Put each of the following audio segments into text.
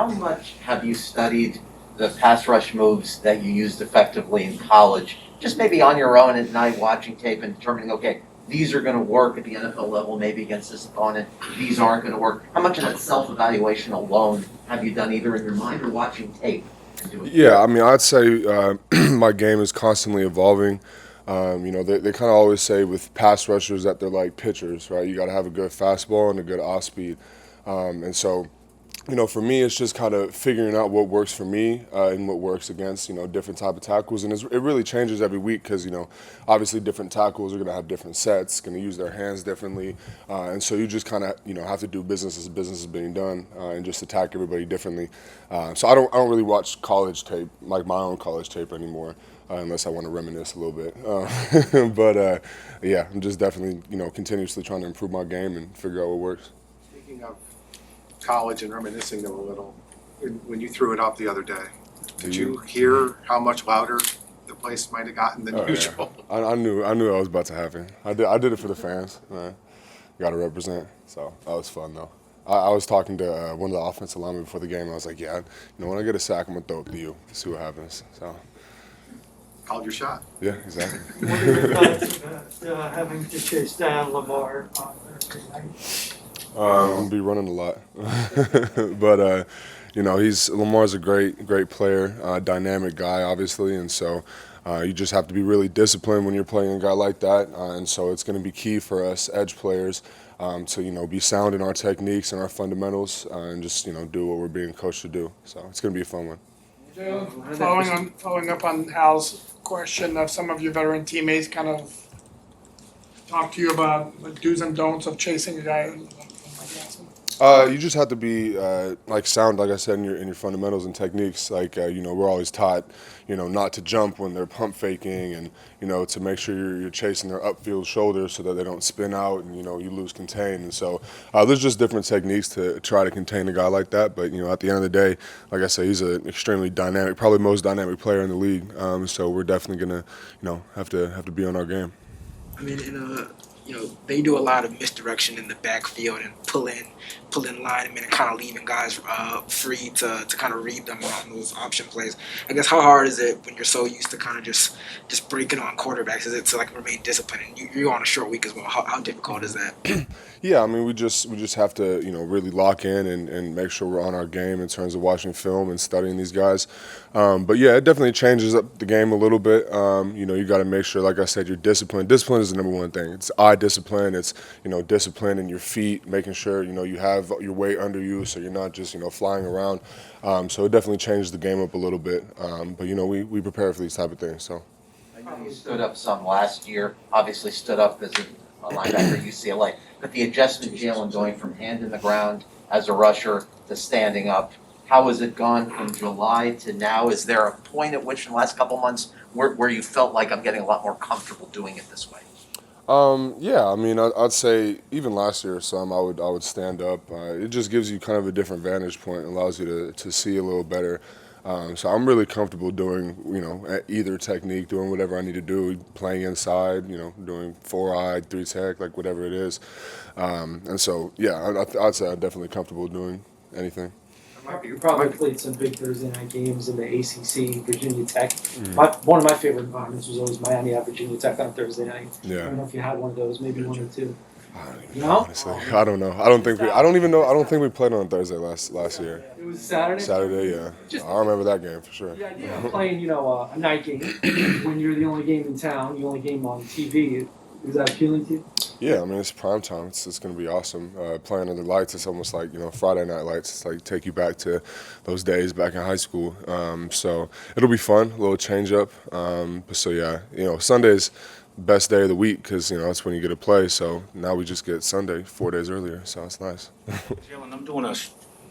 how much have you studied the pass rush moves that you used effectively in college, just maybe on your own at night watching tape and determining, okay, these are going to work at the NFL level, maybe against this opponent, these aren't going to work? How much of that self-evaluation alone have you done either in your mind or watching tape? Yeah, I mean, I'd say my game is constantly evolving. They kind of always say with pass rushers that they're like pitchers, right? You got to have a good fastball and a good off speed. And so, for me, it's just kind of figuring out what works for me and what works against, different type of tackles. And it really changes every week because, obviously different tackles are going to have different sets, going to use their hands differently. And so you just kind of, have to do business as business is being done and just attack everybody differently. So I don't really watch college tape, like my own college tape anymore. Unless I want to reminisce a little bit. Yeah, I'm just definitely, continuously trying to improve my game and figure out what works. Speaking of college and reminiscing a little, when you threw it up the other day, did you hear how much louder the place might have gotten than usual? Yeah. I knew that was about to happen. I did it for the fans. Got to represent. So that was fun though. I was talking to one of the offensive linemen before the game. And I was like, yeah, when I get a sack, I'm gonna throw it to you. See what happens. So. Called your shot. Yeah, exactly. What are your thoughts about having to chase down LaMarr on Thursday night? I'm gonna be running a lot, but LaMarr's a great player, dynamic guy, obviously, and so you just have to be really disciplined when you're playing a guy like that, and so it's going to be key for us edge players to be sound in our techniques and our fundamentals, and just do what we're being coached to do. So it's going to be a fun one. Jaelan, following up on Al's question of some of your veteran teammates kind of talk to you about the do's and don'ts of chasing a guy. You just have to be sound, like I said, in your fundamentals and techniques. We're always taught, not to jump when they're pump faking, and to make sure you're chasing their upfield shoulders so that they don't spin out and you lose contain. And so there's just different techniques to try to contain a guy like that. But at the end of the day, like I say, he's an extremely dynamic, probably most dynamic player in the league. So we're definitely gonna have to be on our game. I mean, they do a lot of misdirection in the backfield and pulling linemen and kind of leaving guys free to kind of read them on those option plays. I guess how hard is it when you're so used to kind of just breaking on quarterbacks? Is it to remain disciplined? And you're on a short week as well. How difficult is that? Yeah, I mean, we just have to really lock in and make sure we're on our game in terms of watching film and studying these guys. But yeah, it definitely changes up the game a little bit. You got to make sure, like I said, you're disciplined. Discipline is the number one thing. It's eye discipline. It's discipline in your feet, making sure you have your weight under you, so you're not just flying around. So it definitely changes the game up a little bit. But we prepare for these type of things. So. I know you stood up some last year. Obviously, stood up as a linebacker at UCLA. But the adjustment, Jaelan, going from hand in the ground as a rusher to standing up, how has it gone from July to now? Is there a point at which in the last couple months where you felt like I'm getting a lot more comfortable doing it this way? Yeah, I mean, I'd say even last year, I would stand up. It just gives you kind of a different vantage point, and allows you to see a little better. So I'm really comfortable doing, either technique, doing whatever I need to do, playing inside, doing 4-eye, 3-tech, like whatever it is. And so, yeah, I'd say I'm definitely comfortable doing anything. You probably played some big Thursday night games in the ACC, Virginia Tech. One of my favorite environments was always Miami at Virginia Tech on Thursday night. Yeah. I don't know if you had one of those, maybe one or two. I don't even know, honestly. I don't know. I don't think we played on Thursday last year. It was Saturday? Saturday, yeah. I remember that game for sure. The idea of playing, a night game when you're the only game in town, the only game on TV, is that appealing to you? Yeah, I mean, it's prime time. It's going to be awesome. Playing under lights, it's almost like, Friday night lights. It's like take you back to those days back in high school. So it'll be fun, a little change up. So, yeah, Sunday's best day of the week because, that's when you get to play. So now we just get Sunday 4 days earlier. So it's nice. Jaelan, I'm doing a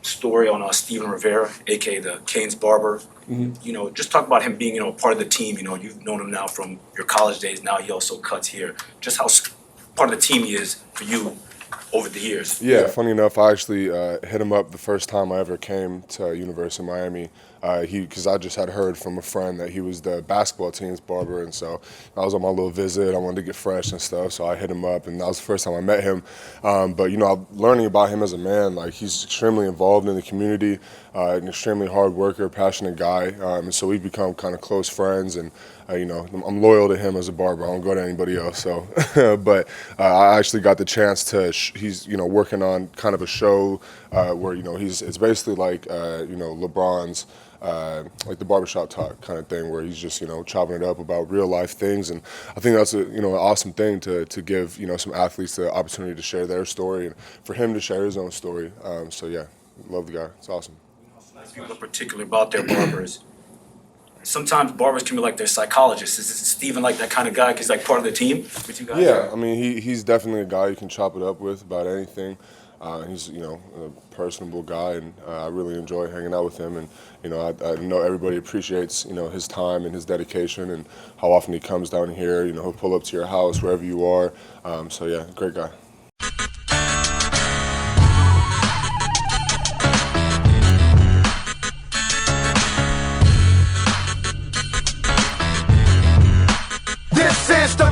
story on Steven Rivera, a.k.a. the Canes barber. Mm-hmm. Just talk about him being, part of the team. You've known him now from your college days. Now he also cuts here. Just how part of the team he is for you over the years? Yeah, funny enough, I actually hit him up the first time I ever came to University of Miami. Because I just had heard from a friend that he was the basketball team's barber, and so I was on my little visit. I wanted to get fresh and stuff, so I hit him up, and that was the first time I met him. But learning about him as a man, like he's extremely involved in the community, an extremely hard worker, passionate guy, and so we've become kind of close friends. And I'm loyal to him as a barber. I don't go to anybody else. So, but I actually got the chance to. He's working on kind of a show where it's basically like LeBron's. Like the barbershop talk kind of thing, where he's just chopping it up about real life things, and I think that's an awesome thing to give some athletes the opportunity to share their story and for him to share his own story. So yeah, love the guy. It's awesome. People are particular about their barbers. Sometimes barbers can be like their psychologists. Is Steven like that kind of guy? 'Cause he's like part of the team with you guys? Yeah, I mean he's definitely a guy you can chop it up with about anything. He's a personable guy, and I really enjoy hanging out with him. And I know everybody appreciates his time and his dedication, and how often he comes down here. He'll pull up to your house wherever you are. So yeah, great guy. This is the